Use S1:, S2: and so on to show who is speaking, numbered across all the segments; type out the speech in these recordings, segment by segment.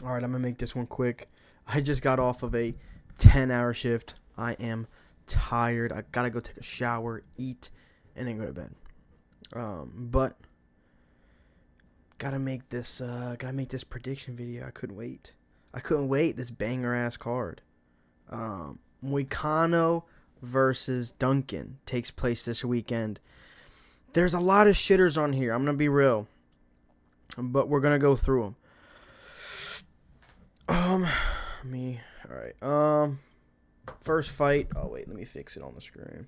S1: All right, I'm going to make this one quick. I just got off of a 10-hour shift. I am tired. I got to go take a shower, eat, and then go to bed. But gotta make this prediction video. I couldn't wait. This banger ass card. Moicano versus Duncan takes place this weekend. There's a lot of shitters on here. I'm gonna be real, but we're gonna go through them. All right. First fight. Oh wait, let me fix it on the screen.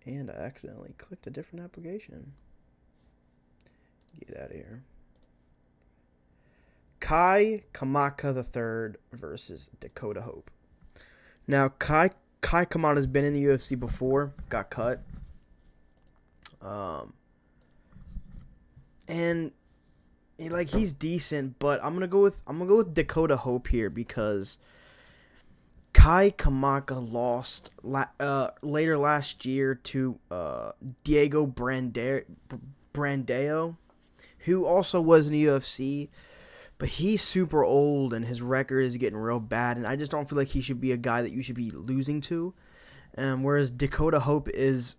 S1: And I accidentally clicked a different application. Get out of here. Kai Kamaka III versus Dakota Hope. Now, Kai Kamaka's been in the UFC before, got cut. And he's decent, but I'm gonna go with Dakota Hope here because Kai Kamaka lost later last year to Diego Brandao, who also was in the UFC, but he's super old and his record is getting real bad, and I just don't feel like he should be a guy that you should be losing to. Whereas Dakota Hope is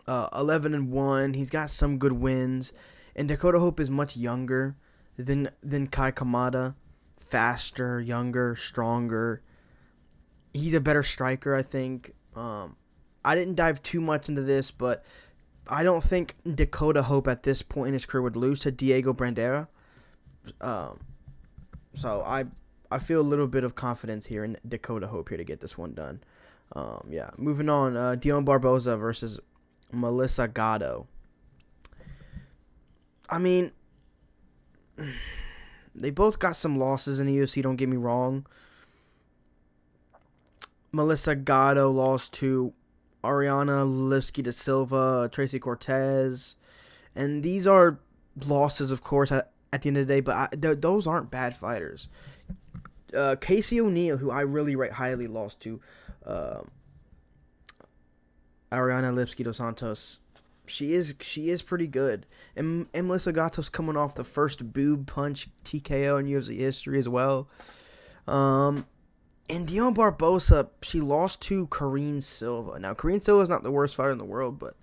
S1: 11-1. He's got some good wins, and Dakota Hope is much younger than Kai Kamada. Faster, younger, stronger. He's a better striker, I think. I didn't dive too much into this, but I don't think Dakota Hope at this point in his career would lose to Diego Brandera. So I feel a little bit of confidence here in Dakota Hope here to get this one done. Moving on. Dion Barboza versus Melissa Gatto. I mean, they both got some losses in the UFC, don't get me wrong. Melissa Gatto lost to Ariana Lipski da Silva, Tracy Cortez. And these are losses, of course, at the end of the day, but those aren't bad fighters. Casey O'Neill, who I really rate highly, lost to Ariana Lipski dos Santos. She is pretty good. And Melissa Gatto's coming off the first boob punch TKO in UFC history as well. And Dion Barboza, she lost to Karine Silva. Now, Karine Silva is not the worst fighter in the world, but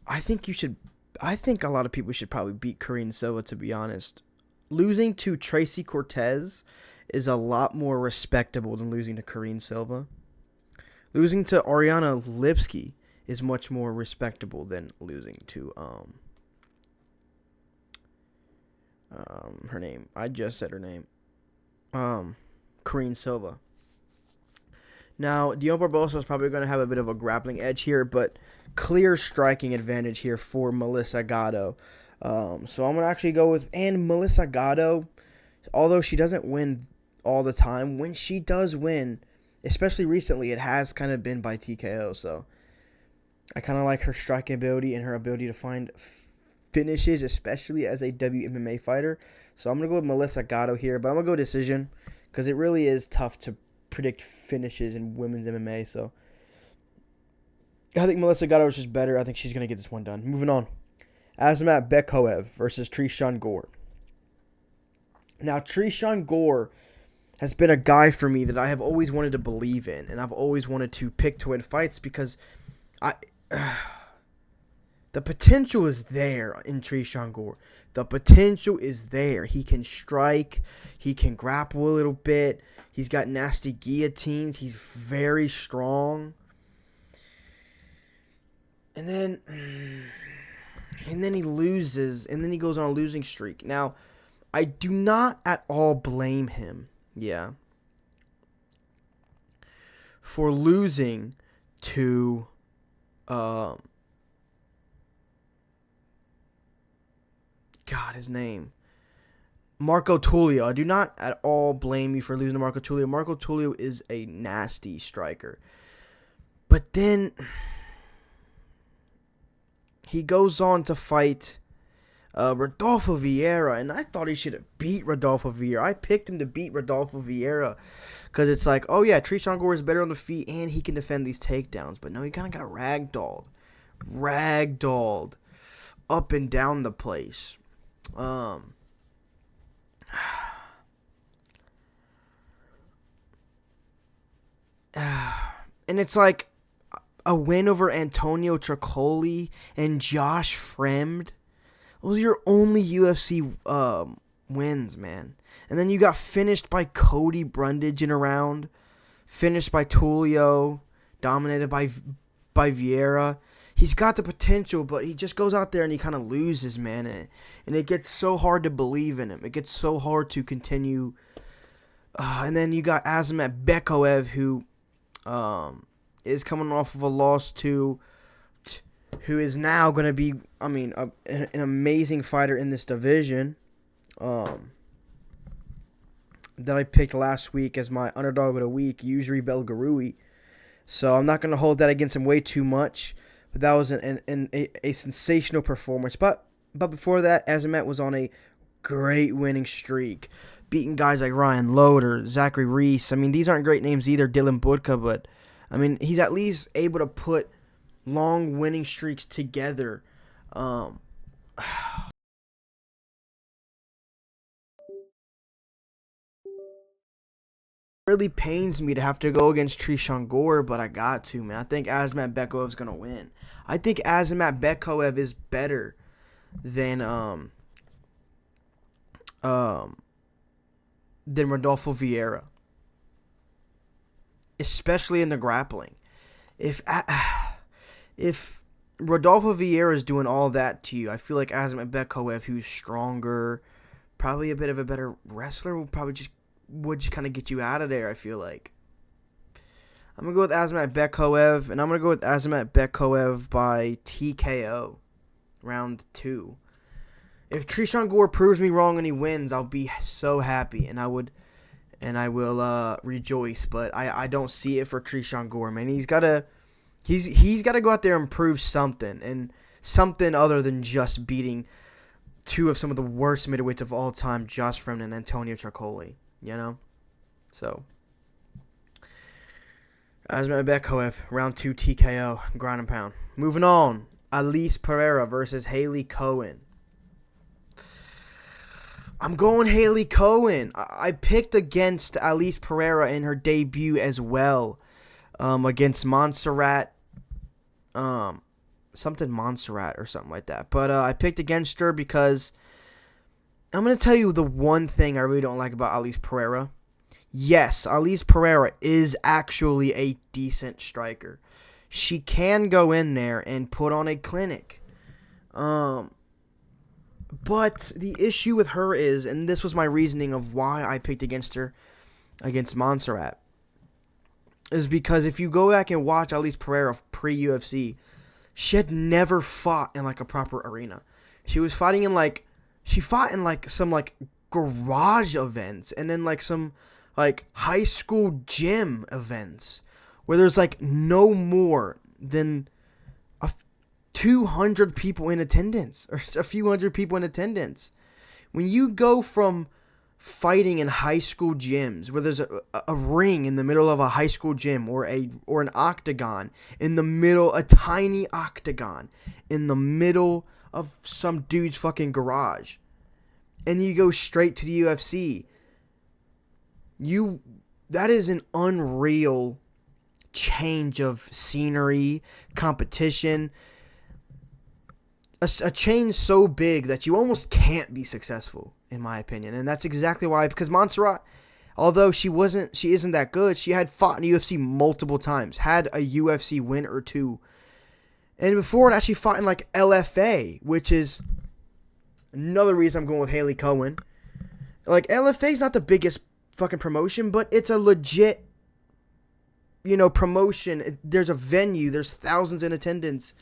S1: I think a lot of people should probably beat Karine Silva, to be honest. Losing to Tracy Cortez is a lot more respectable than losing to Karine Silva. Losing to Ariana Lipski is much more respectable than losing to her name. I just said her name. Karine Silva. Now, Dion Barboza is probably going to have a bit of a grappling edge here, but clear striking advantage here for Melissa Gatto. So I'm going to actually go with, and Melissa Gatto, although she doesn't win all the time, when she does win, especially recently, it has kind of been by TKO. So I kind of like her striking ability and her ability to find finishes, especially as a WMMA fighter. So I'm going to go with Melissa Gatto here, but I'm going to go decision because it really is tough to predict finishes in women's MMA. So I think Melissa Gatto is just better. I think she's going to get this one done. Moving on. Azamat Bekhoev versus Trishan Gore. Now, Trishan Gore has been a guy for me that I have always wanted to believe in, and I've always wanted to pick to win fights because the potential is there in Trishan Gore. The potential is there. He can strike. He can grapple a little bit. He's got nasty guillotines. He's very strong. And then he loses, and then he goes on a losing streak. Now, I do not at all blame him, for losing to his name, Marco Tulio. I do not at all blame you for losing to Marco Tulio. Marco Tulio is a nasty striker. But then he goes on to fight Rodolfo Vieira, and I thought he should have beat Rodolfo Vieira. I picked him to beat Rodolfo Vieira because it's like, oh yeah, Trishan Gore is better on the feet and he can defend these takedowns. But no, he kind of got ragdolled up and down the place. And it's like a win over Antonio Tricoli and Josh Fremd. Those are your only UFC wins, man. And then you got finished by Cody Brundage in a round, finished by Tulio, dominated by Vieira. He's got the potential, but he just goes out there and he kind of loses, man. And it gets so hard to believe in him. It gets so hard to continue. And then you got Azamat Bekoev, who is coming off of a loss to who is now going to be, an amazing fighter in this division, that I picked last week as my underdog of the week, Yusri Belgarui. So I'm not going to hold that against him way too much, but that was a sensational performance. But before that, Azamat was on a great winning streak, beating guys like Ryan Loder, Zachary Reese. These aren't great names either, Dylan Budka, but he's at least able to put long winning streaks together. Really pains me to have to go against Trishan Gore, but I got to, man. I think Azamat Bekoev's gonna win. I think Azamat Bekoev is better than Rodolfo Vieira, especially in the grappling. If Rodolfo Vieira is doing all that to you, I feel like Azamat Bekoev, who's stronger, probably a bit of a better wrestler, would just kind of get you out of there, I feel like. I'm going to go with Azamat Bekoev, and I'm going to go with Azamat Bekoev by TKO, round 2. If Trishan Gore proves me wrong and he wins, I'll be so happy, and I will rejoice, but I don't see it for Trishan Gore, man. He's got to go out there and prove something, and something other than just beating two of some of the worst middleweights of all time, Josh Fremd and Antonio Tricoli, So, Azamat Bekoev, round 2 TKO, ground and pound. Moving on, Alice Pereira versus Haley Cohen. I'm going Haley Cohen. I picked against Alice Pereira in her debut as well, against Montserrat, Montserrat or something like that. But I picked against her because I'm going to tell you the one thing I really don't like about Alice Pereira. Yes, Alice Pereira is actually a decent striker. She can go in there and put on a clinic. But the issue with her is, and this was my reasoning of why I picked against her against Montserrat, is because if you go back and watch Alice Pereira pre-UFC, she had never fought in like a proper arena. She was fighting in she fought in some garage events, and then some high school gym events where there's no more than 200 people in attendance, or a few hundred people in attendance. When you go from fighting in high school gyms where there's a ring in the middle of a high school gym, or an octagon in the middle, a tiny octagon in the middle of some dude's fucking garage, and you go straight to the UFC, that is an unreal change of scenery, competition, a change so big that you almost can't be successful, in my opinion. And that's exactly why, because Montserrat, although she isn't that good, she had fought in the UFC multiple times, had a UFC win or two, and before it actually fought in LFA, which is another reason I'm going with Haley Cohen. LFA is not the biggest fucking promotion, but it's a legit, promotion. There's a venue, there's thousands in attendance,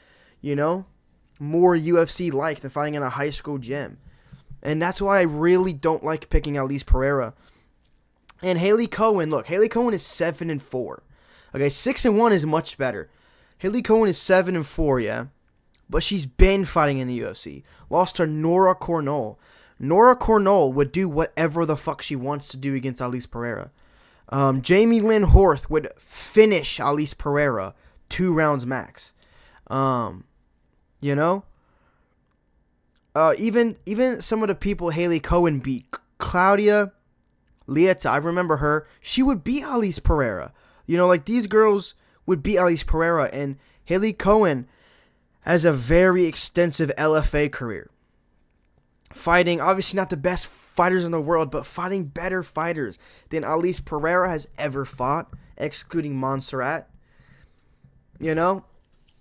S1: more UFC than fighting in a high school gym. And that's why I really don't like picking Alice Pereira. And Haley Cohen, Haley Cohen is 7-4. Okay, 6-1 is much better. Haley Cohen is 7-4, yeah. But she's been fighting in the UFC. Lost to Nora Cornell. Nora Cornell would do whatever the fuck she wants to do against Alice Pereira. Jamie Lynn Horth would finish Alice Pereira 2 rounds max. Even some of the people Haley Cohen beat Claudia Lieta, I remember her. She would beat Alice Pereira. You know, like these girls would beat Alice Pereira, and Haley Cohen has a very extensive LFA career. Fighting, obviously not the best fighters in the world, but fighting better fighters than Alice Pereira has ever fought, excluding Montserrat. You know,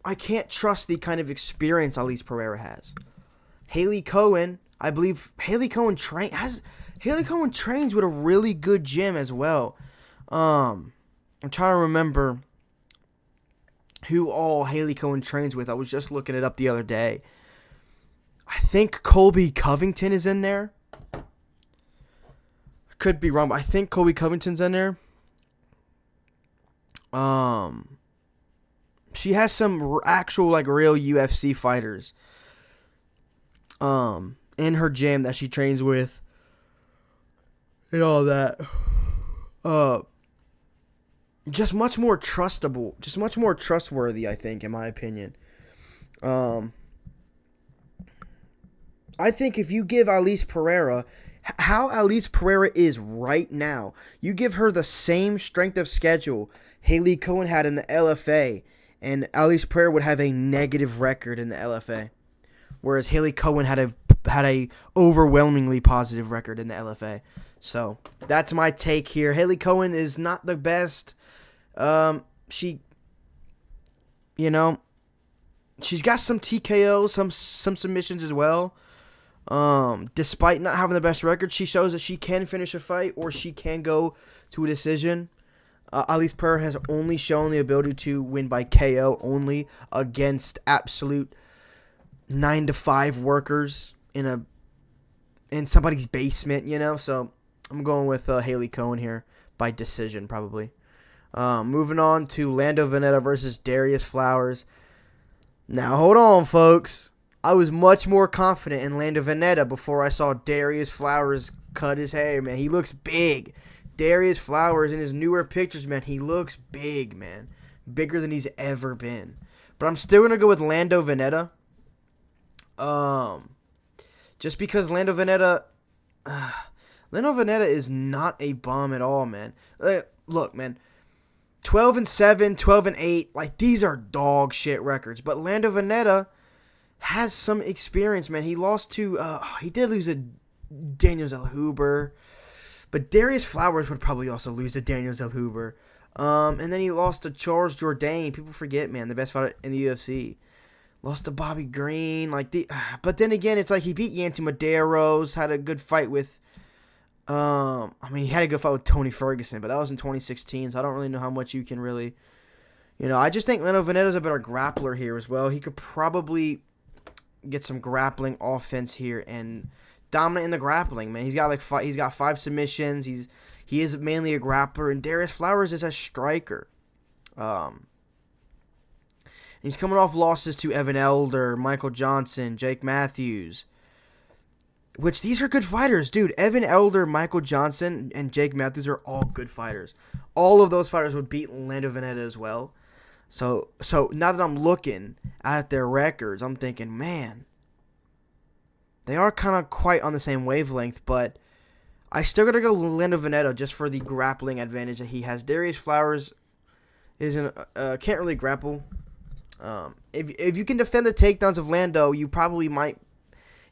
S1: I can't trust the kind of experience Alice Pereira has. Haley Cohen, I believe Haley Cohen trains with a really good gym as well. I'm trying to remember who all Haley Cohen trains with. I was just looking it up the other day. I think Colby Covington is in there. I could be wrong, but I think Colby Covington's in there. She has some actual, like, real UFC fighters in her gym that she trains with and all that. Just much more trustable, just much more trustworthy, I think, in my opinion. I think if you give Alice Pereira, how Alice Pereira is right now, you give her the same strength of schedule Haley Cohen had in the LFA, and Alice Pereira would have a negative record in the LFA, whereas Haley Cohen had a overwhelmingly positive record in the LFA. So that's my take here. Haley Cohen is not the best. She's got some TKOs, some submissions as well. Despite not having the best record, she shows that she can finish a fight or she can go to a decision. Alice Pereira has only shown the ability to win by KO only against absolute 9-to-5 workers in somebody's basement, So I'm going with Haley Cohen here by decision, probably. Moving on to Lando Veneta versus Darius Flowers. Now, hold on, folks. I was much more confident in Lando Veneta before I saw Darius Flowers cut his hair, man. He looks big. Darius Flowers in his newer pictures, man, he looks big, man. Bigger than he's ever been. But I'm still going to go with Lando Veneta. Just because Lando Veneta is not a bum at all, man. Look, man. 12-7, 12-8, like these are dog shit records. But Lando Veneta has some experience, man. He lost to, he did lose to Daniel Zellhuber, but Darius Flowers would probably also lose to Daniel Zellhuber. And then he lost to Charles Jourdain. People forget, man, the best fighter in the UFC. Lost to Bobby Green, but then again, it's like he beat Yancy Medeiros, had a good fight with. He had a good fight with Tony Ferguson, but that was in 2016, so I don't really know how much you can really, I just think Lando Veneta's a better grappler here as well. He could probably get some grappling offense here and dominate in the grappling, man. He's got 5 submissions. He is mainly a grappler, and Darius Flowers is a striker. He's coming off losses to Evan Elder, Michael Johnson, Jake Matthews. Which, these are good fighters, dude. Evan Elder, Michael Johnson, and Jake Matthews are all good fighters. All of those fighters would beat Lando Veneta as well. So now that I'm looking at their records, I'm thinking, man, they are kind of quite on the same wavelength, but I still got to go Lando Veneta just for the grappling advantage that he has. Darius Flowers can't really grapple. If you can defend the takedowns of Lando, you probably might.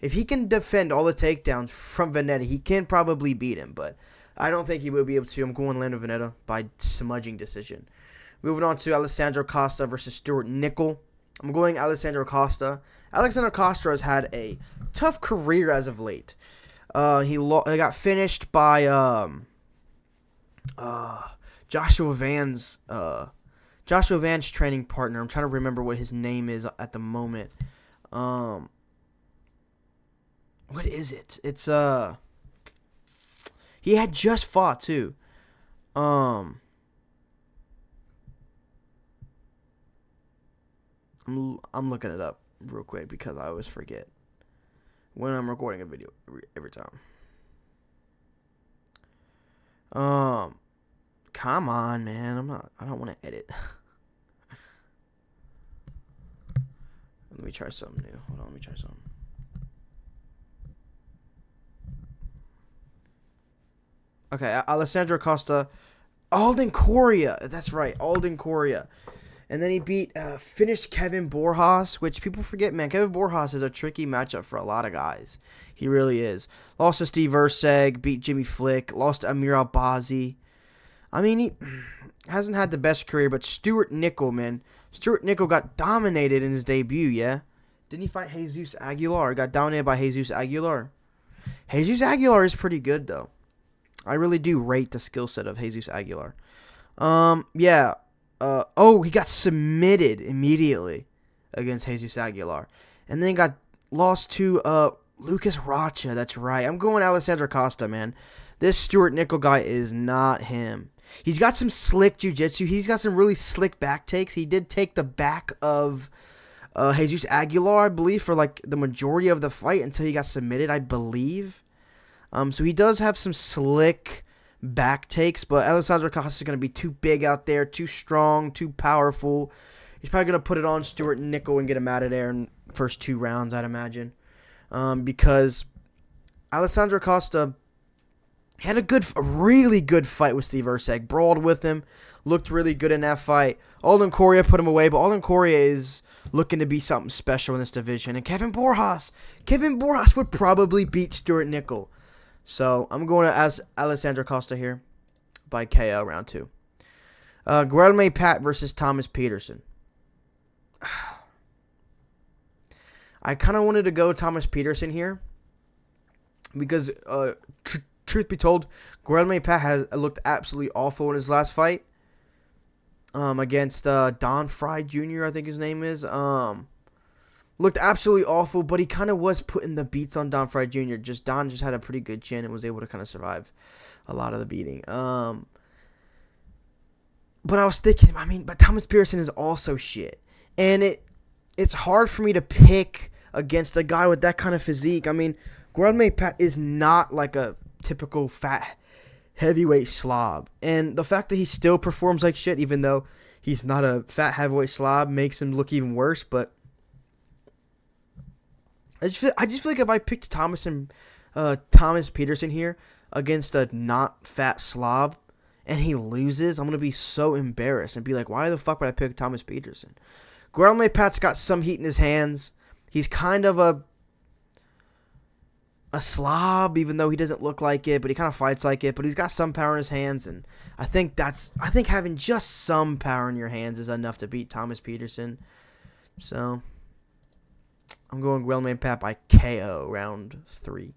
S1: If he can defend all the takedowns from Veneta, he can probably beat him, but I don't think he will be able to. I'm going Lando Veneta by smudging decision. Moving on to Alessandro Costa versus Stuart Nickel. I'm going Alessandro Costa. Alexander Costa has had a tough career as of late. He got finished by Joshua Van's training partner. I'm trying to remember what his name is at the moment. What is it? It's he had just fought too. I'm looking it up real quick because I always forget when I'm recording a video every time. Come on, man. I don't want to edit. Let me try something new. Hold on, let me try something. Okay, Alessandro Costa. Alden Correa. That's right, Alden Correa. And then he finished Kevin Borjas, which people forget, man. Kevin Borjas is a tricky matchup for a lot of guys. He really is. Lost to Steve Erceg, beat Jimmy Flick, lost to Amir Albazi. I mean, he hasn't had the best career, but Stuart Nickel, man. Stuart Nickel got dominated in his debut, yeah? Didn't he fight Jesus Aguilar? Got dominated by Jesus Aguilar. Jesus Aguilar is pretty good, though. I really do rate the skill set of Jesus Aguilar. Yeah. He got submitted immediately against Jesus Aguilar. And then got lost to Lucas Rocha. That's right. I'm going Alessandro Costa, man. This Stuart Nickel guy is not him. He's got some slick jiu-jitsu. He's got some really slick back takes. He did take the back of Jesus Aguilar, I believe, for like the majority of the fight until he got submitted, I believe. So he does have some slick back takes, but Alessandro Costa is going to be too big out there, too strong, too powerful. He's probably going to put it on Stuart Nickel and get him out of there in the first 2 rounds, I'd imagine. Because Alessandro Costa had a really good fight with Steve Erceg. Brawled with him, looked really good in that fight. Alden Correa put him away, but Alden Correa is looking to be something special in this division. And Kevin Borjas would probably beat Stuart Nickel. So I'm going to ask Alessandro Costa here by KO round 2. Guilherme Pat versus Thomas Peterson. I kind of wanted to go Thomas Peterson here because, truth be told, Guilherme Pat has looked absolutely awful in his last fight against Don Fry Jr., I think his name is. Looked absolutely awful, but he kind of was putting the beats on Don Fry Jr. Don just had a pretty good chin and was able to kind of survive a lot of the beating. But I was thinking, but Thomas Peterson is also shit. And it's hard for me to pick against a guy with that kind of physique. Guilherme Pat is not like a typical fat heavyweight slob. And the fact that he still performs like shit, even though he's not a fat heavyweight slob, makes him look even worse. But I just feel like if I picked Thomas Peterson here against a not fat slob and he loses, I'm going to be so embarrassed and be like, why the fuck would I pick Thomas Peterson? Guilherme Pat's got some heat in his hands. He's kind of a slob, even though he doesn't look like it, but he kind of fights like it. But he's got some power in his hands, and I think having just some power in your hands is enough to beat Thomas Peterson. So I'm going Guilherme Pat by KO round 3.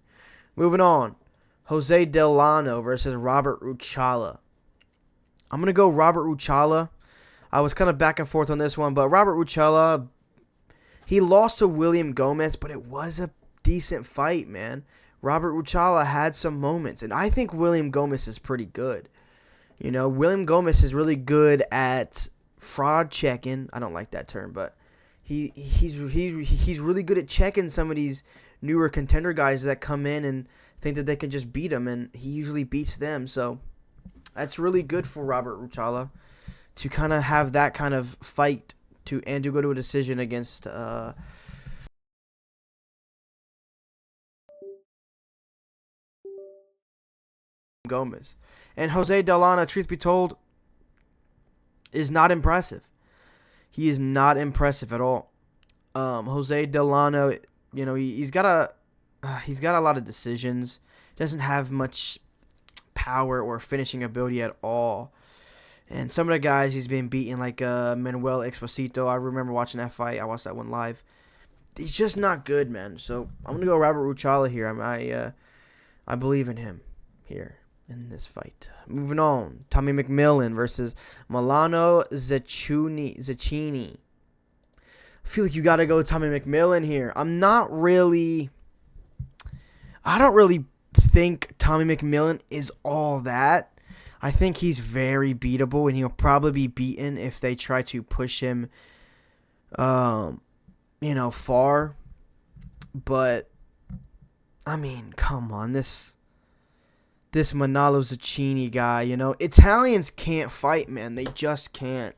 S1: Moving on, Jose Delano versus Robert Ruchala. I'm gonna go Robert Ruchala. I was kind of back and forth on this one, but Robert Ruchala, he lost to William Gomez, but it was a decent fight, man. Robert Ruchala had some moments, and I think William Gomez is pretty good. William Gomez is really good at fraud checking. I don't like that term, but he's really good at checking some of these newer contender guys that come in and think that they can just beat him, and he usually beats them. So that's really good for Robert Ruchala to kind of have that kind of fight to go to a decision against Gomez. And Jose Delano, truth be told, is not impressive. He is not impressive at all. Jose Delano, he's got a lot of decisions. Doesn't have much power or finishing ability at all. And some of the guys he's been beating, like Manuel Exposito, I remember watching that fight. I watched that one live. He's just not good, man. So I'm gonna go Robert Ruchala here. I believe in him here in this fight. Moving on, Tommy McMillan versus Milano Zacchini. I feel like you gotta go Tommy McMillan here. I don't really think Tommy McMillan is all that. I think he's very beatable, and he'll probably be beaten if they try to push him, far. But, come on, this Manalo Zacchini guy, Italians can't fight, man. They just can't.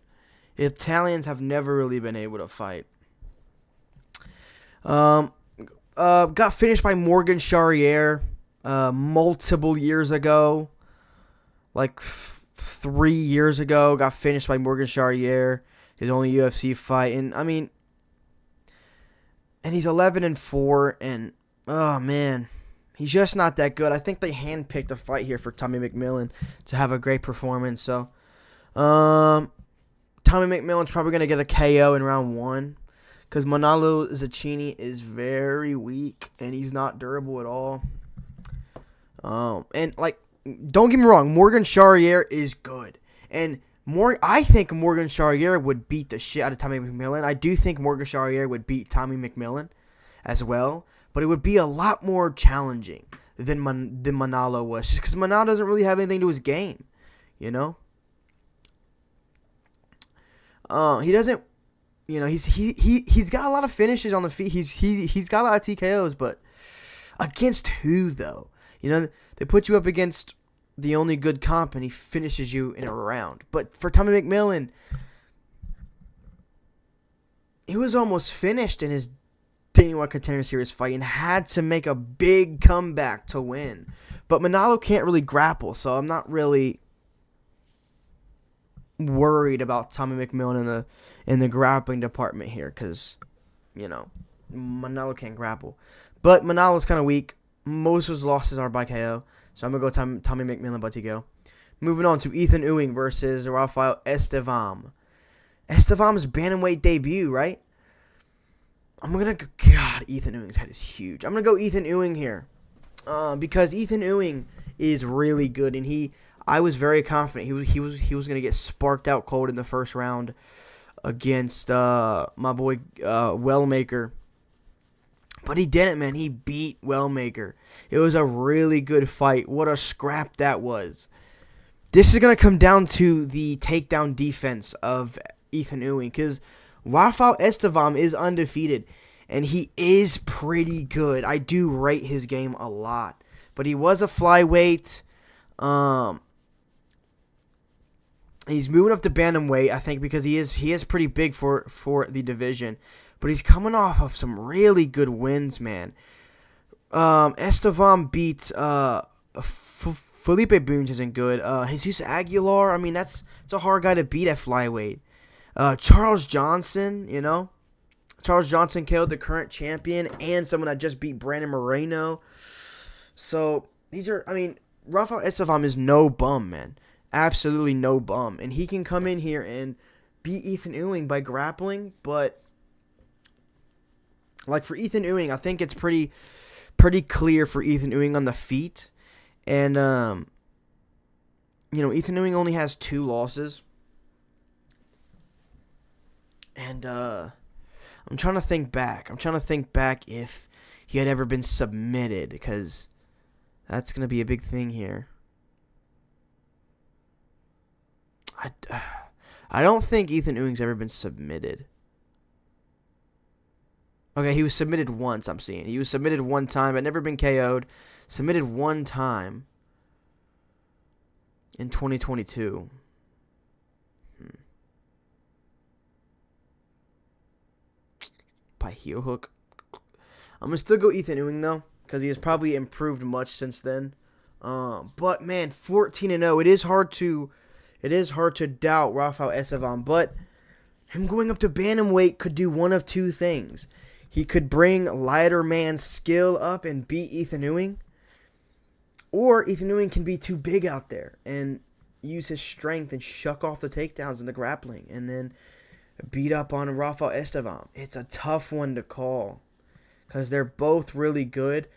S1: Italians have never really been able to fight. Got finished by Morgan Charriere multiple years ago. like 3 years ago. Got finished by Morgan Charrier, his only UFC fight, and I mean, and he's 11-4, and oh man, he's just not that good. I think they handpicked a fight here for Tommy McMillan to have a great performance. So, Tommy McMillan's probably gonna get a KO in round 1 because Manalo Zacchini is very weak and he's not durable at all. And like, don't get me wrong, Morgan Charrier is good, and I think Morgan Charrier would beat the shit out of Tommy McMillan. I do think Morgan Charrier would beat Tommy McMillan as well, but it would be a lot more challenging than Manalo was, just because Manalo doesn't really have anything to his game, you know. He doesn't, you know, he's got a lot of finishes on the feet. He's got a lot of TKOs, but against who though? You know, they put you up against the only good comp and he finishes you in a round. But for Tommy McMillan, he was almost finished in his Dana White Contender Series fight and had to make a big comeback to win. But Manalo can't really grapple, so I'm not really worried about Tommy McMillan in the grappling department here because, you know, Manalo can't grapple. But Manalo's kind of weak. Most of his losses are by KO. So I'm going to go Tommy McMillan by TKO. Moving on to Ethan Ewing versus Rafael Estevam. Estevam's bantamweight debut, right? I'm going to go... God, Ethan Ewing's head is huge. I'm going to go Ethan Ewing here. Because Ethan Ewing is really good. And I was very confident he was going to get sparked out cold in the first round against my boy Wellmaker. But he didn't, man. He beat Wellmaker. It was a really good fight. What a scrap that was. This is going to come down to the takedown defense of Ethan Ewing because Rafael Estevam is undefeated, and he is pretty good. I do rate his game a lot. But he was a flyweight. He's moving up to bantamweight, I think, because he is pretty big for the division. But he's coming off of some really good wins, man. Estevam beat Felipe Bunes isn't good. Jesus Aguilar, I mean, it's a hard guy to beat at flyweight. Charles Johnson, you know. Charles Johnson killed the current champion and someone that just beat Brandon Moreno. So, Rafael Estevam is no bum, man. Absolutely no bum. And he can come in here and beat Ethan Ewing by grappling, but... Like, for Ethan Ewing, I think it's pretty clear for Ethan Ewing on the feet. And, Ethan Ewing only has 2 losses. And, I'm trying to think back. If he had ever been submitted, because that's going to be a big thing here. I don't think Ethan Ewing's ever been submitted. Okay, he was submitted once, I'm seeing. He was submitted one time, but never been KO'd. Submitted one time in 2022. By heel hook. I'm going to still go Ethan Ewing, though, because he has probably improved much since then. But, man, 14-0. It is hard to doubt Rafael Estevam, but him going up to bantamweight could do one of 2 things. He could bring lighter man's skill up and beat Ethan Ewing. Or Ethan Ewing can be too big out there and use his strength and shuck off the takedowns and the grappling and then beat up on Rafael Estevam. It's a tough one to call because they're both really good.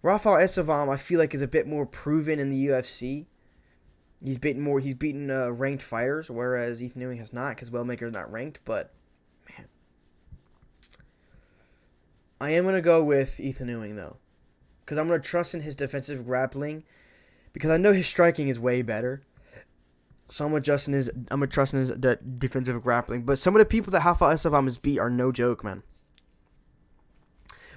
S1: Rafael Estevam, I feel like, is a bit more proven in the UFC. He's beaten ranked fighters, whereas Ethan Ewing has not because Wellmaker's not ranked, but I am going to go with Ethan Ewing, though, because I'm going to trust in his defensive grappling because I know his striking is way better. So I'm going to trust in his defensive grappling. But some of the people that Rafael Estevam has beat are no joke, man.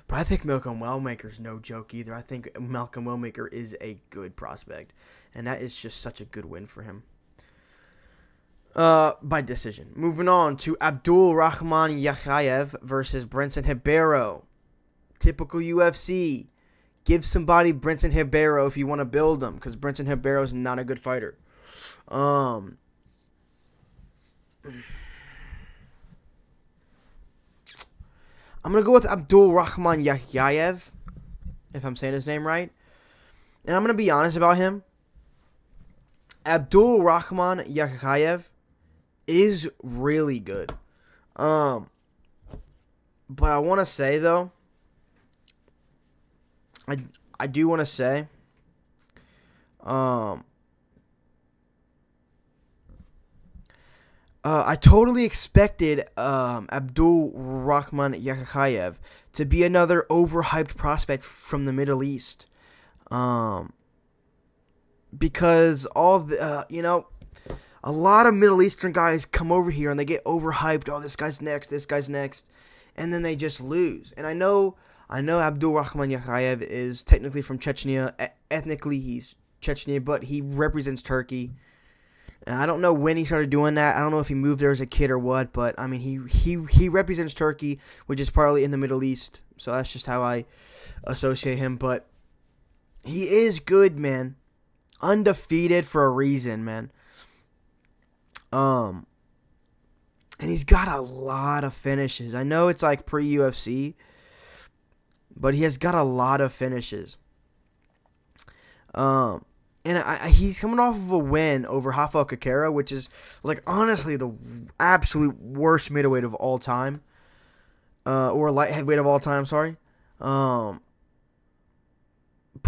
S1: But I think Malcolm Wellmaker's no joke either. I think Malcolm Wellmaker is a good prospect, and that is just such a good win for him. By decision. Moving on to Abdul Rahman Yakhayev versus Brenton Ribeiro. Typical UFC. Give somebody Brenton Ribeiro if you want to build him, because Brenton Ribeiro is not a good fighter. Um, I'm going to go with Abdul Rahman Yakhyayev, if I'm saying his name right. And I'm going to be honest about him. Abdul Rahman Yakhyayev is really good. But I want to say, though, I do want to say, I totally expected Abdul Rahman Yakhyayev to be another overhyped prospect from the Middle East. Because all the, a lot of Middle Eastern guys come over here and they get overhyped. Oh, this guy's next. And then they just lose. And I know Abdul Rahman Yakhyayev is technically from Chechnya. Ethnically, he's Chechnya, but he represents Turkey. And I don't know when he started doing that. I don't know if he moved there as a kid or what, but I mean, he represents Turkey, which is partly in the Middle East. So that's just how I associate him. But he is good, man. Undefeated for a reason, man. And he's got a lot of finishes. I know it's like pre-UFC, but he has got a lot of finishes. And he's coming off of a win over Rafael Kakera, which is, like, honestly the absolute worst middleweight of all time. Or light heavyweight of all time, sorry. But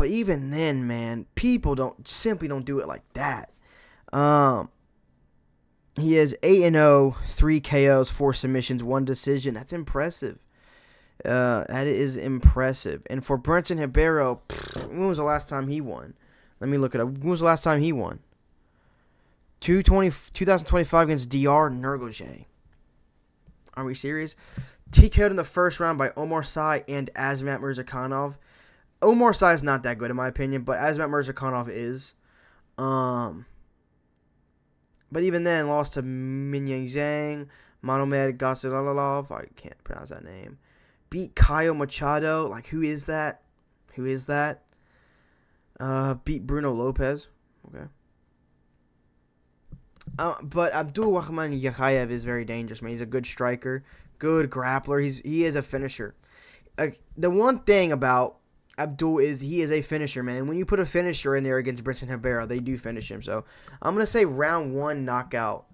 S1: even then, man, people simply don't do it like that. He has 8-0, 3 KOs, 4 submissions, 1 decision. That's impressive. That is impressive. And for Brenton Ribeiro, when was the last time he won? Let me look it up. When was the last time he won? 2025 against DR Nurgoje. Are we serious? TKO'd in the first round by Omar Sy and Azmat Mirzakhanov. Omar Sy is not that good in my opinion, but Azmat Mirzakhanov is. But even then, lost to Minyang Zhang, Monomed Gasilalov. I can't pronounce that name. Beat Caio Machado. Like, who is that? Beat Bruno Lopez. Okay. But Abdul Rahman Yakhyayev is very dangerous, man. He's a good striker, good grappler. He is a finisher. The one thing about Abdul is he is a finisher, man. And when you put a finisher in there against Brenton Ribeiro, they do finish him. So I'm gonna say round 1 knockout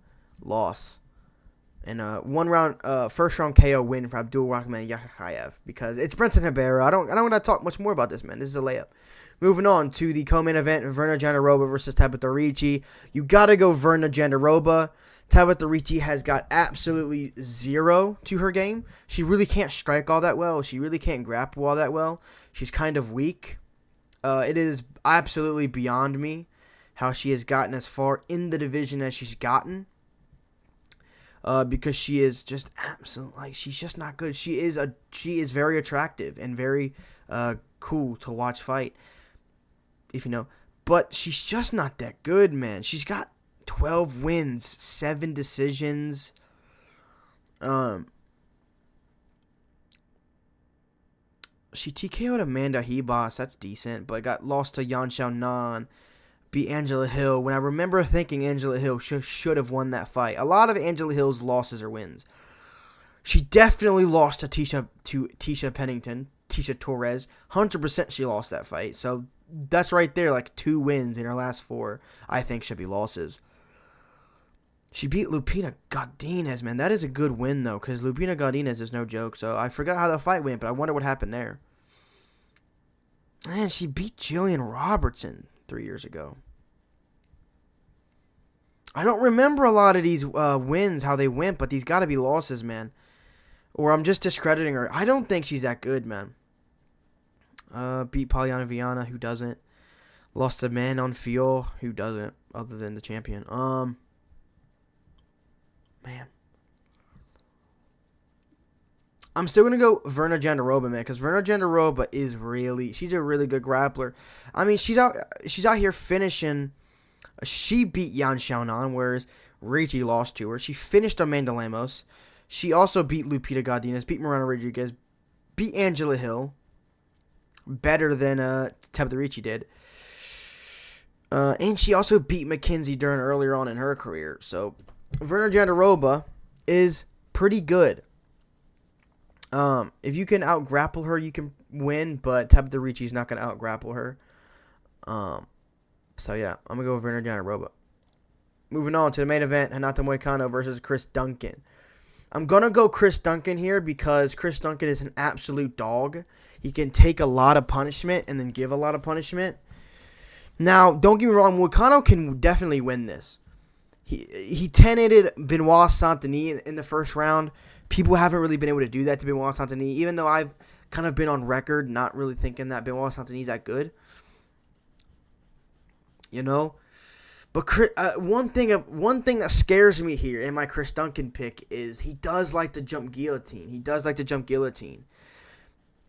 S1: loss, and first round KO win for Abdul Rahman Yakhyayev because it's Brenton Ribeiro. I don't want to talk much more about this, man. This is a layup. Moving on to the co-main event, Virna Jandiroba versus Tabitha Ricci. You gotta go Virna Jandiroba. Tabitha Ricci has got absolutely 0 to her game. She really can't strike all that well. She really can't grapple all that well. She's kind of weak. It is absolutely beyond me how she has gotten as far in the division as she's gotten. Because she is just absolutely, she's just not good. She is very attractive and very cool to watch fight, if you know. But she's just not that good, man. She's got 12 wins, 7 decisions. She TKO'd Amanda Hebos. That's decent, but got lost to Yan Xiaonan. Beat Angela Hill. When I remember thinking Angela Hill should have won that fight. A lot of Angela Hill's losses are wins. She definitely lost to Tisha Pennington, Tisha Torres. 100% she lost that fight. So that's right there, like 2 wins in her last 4, I think should be losses. She beat Lupita Godinez, man. That is a good win, though, because Lupita Godinez is no joke. So I forgot how the fight went, but I wonder what happened there. And she beat Jillian Robertson 3 years ago. I don't remember a lot of these wins, how they went, but these got to be losses, man. Or I'm just discrediting her. I don't think she's that good, man. Beat Polyana Viana, who doesn't. Lost to Manon Fior, who doesn't, other than the champion. Man. I'm still going to go Virna Jandiroba, man, because Virna Jandiroba is she's a really good grappler. I mean, she's out here finishing. She beat Yan Xiaonan, whereas Ricci lost to her. She finished Amanda Lemos. She also beat Lupita Godinez, beat Miranda Rodriguez, beat Angela Hill, better than Tabitha Ricci did. And she also beat Mackenzie Dern earlier on in her career. So Virna Jandiroba is pretty good. If you can out-grapple her, you can win, but Tabitha Ricci's not going to out-grapple her. So, yeah, I'm going to go with Virna Jandiroba. Moving on to the main event, Renato Moicano versus Chris Duncan. I'm going to go Chris Duncan here because Chris Duncan is an absolute dog. He can take a lot of punishment and then give a lot of punishment. Now, don't get me wrong, Moicano can definitely win this. He 10-8'd Benoit Saint-Denis in the first round. People haven't really been able to do that to Benoit Saint-Denis, even though I've kind of been on record not really thinking that Benoit Saint-Denis is that good. You know? But one thing that scares me here in my Chris Duncan pick is he does like to jump guillotine.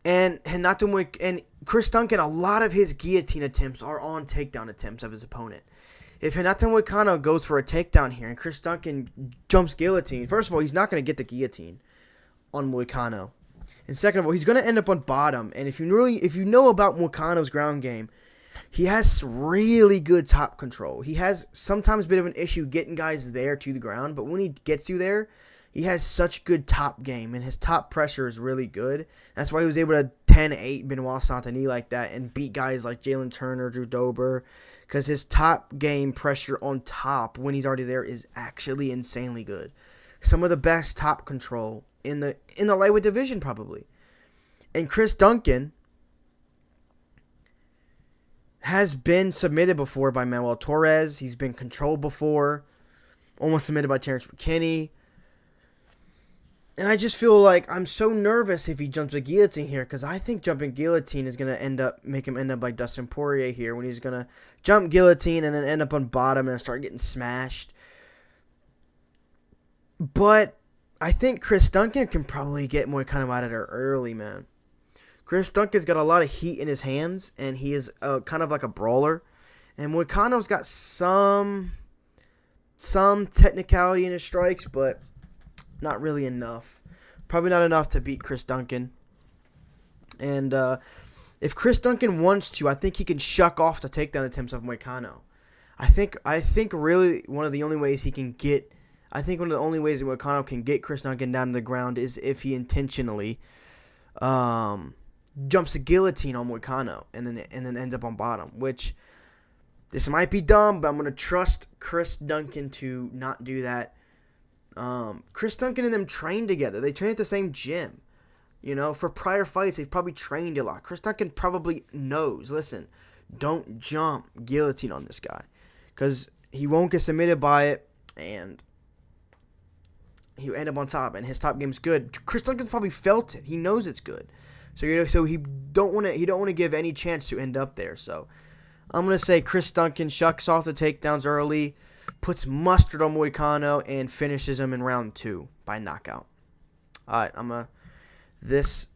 S1: And Chris Duncan, a lot of his guillotine attempts are on takedown attempts of his opponent. If Renato Moicano goes for a takedown here and Chris Duncan jumps guillotine, first of all, he's not going to get the guillotine on Moicano. And second of all, he's going to end up on bottom. And if you know about Moicano's ground game, he has really good top control. He has sometimes a bit of an issue getting guys there to the ground, but when he gets you there, he has such good top game, and his top pressure is really good. That's why he was able to 10-8 Benoit Saint-Denis like that and beat guys like Jalen Turner, Drew Dober, because his top game pressure on top when he's already there is actually insanely good. Some of the best top control in the lightweight division probably. And Chris Duncan has been submitted before by Manuel Torres. He's been controlled before, almost submitted by Terrence McKinney. And I just feel like I'm so nervous if he jumps a guillotine here, because I think jumping guillotine is going to make him end up like Dustin Poirier here, when he's going to jump guillotine and then end up on bottom and start getting smashed. But I think Chris Duncan can probably get Moicano out of there early, man. Chris Duncan's got a lot of heat in his hands, and he is kind of like a brawler. And Moicano's got some technicality in his strikes, but not really enough. Probably not enough to beat Chris Duncan. And if Chris Duncan wants to, I think he can shuck off the takedown attempts of Moicano. I think really one of the only ways Moicano can get Chris Duncan down to the ground is if he intentionally jumps a guillotine on Moicano and then ends up on bottom. Which, this might be dumb, but I'm going to trust Chris Duncan to not do that. Chris Duncan and them train together. They train at the same gym. You know, for prior fights, they've probably trained a lot. Chris Duncan probably knows, listen, don't jump guillotine on this guy, because he won't get submitted by it, and he'll end up on top, and his top game's good. Chris Duncan's probably felt it. He knows it's good. So he don't want to give any chance to end up there. So I'm going to say Chris Duncan shucks off the takedowns early, puts mustard on Moicano, and finishes him in round 2 by knockout. All right, this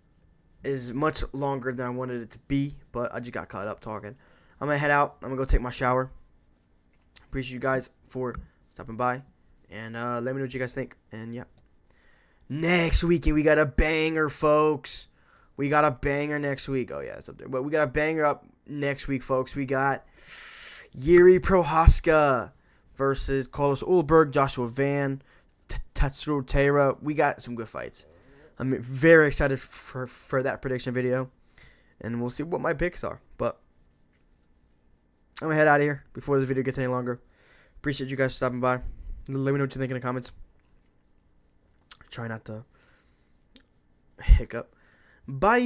S1: is much longer than I wanted it to be, but I just got caught up talking. I'm going to head out. I'm going to go take my shower. Appreciate you guys for stopping by, and let me know what you guys think. And, yeah. Next weekend, we got a banger, folks. We got a banger next week. Oh, yeah, it's up there. But we got a banger up next week, folks. We got Yuri Prohaska versus Carlos Ulberg, Joshua Van, Tatsuro Taira. We got some good fights. I'm very excited for that prediction video. And we'll see what my picks are. But I'm going to head out of here before this video gets any longer. Appreciate you guys stopping by. Let me know what you think in the comments. Try not to hiccup. Bye.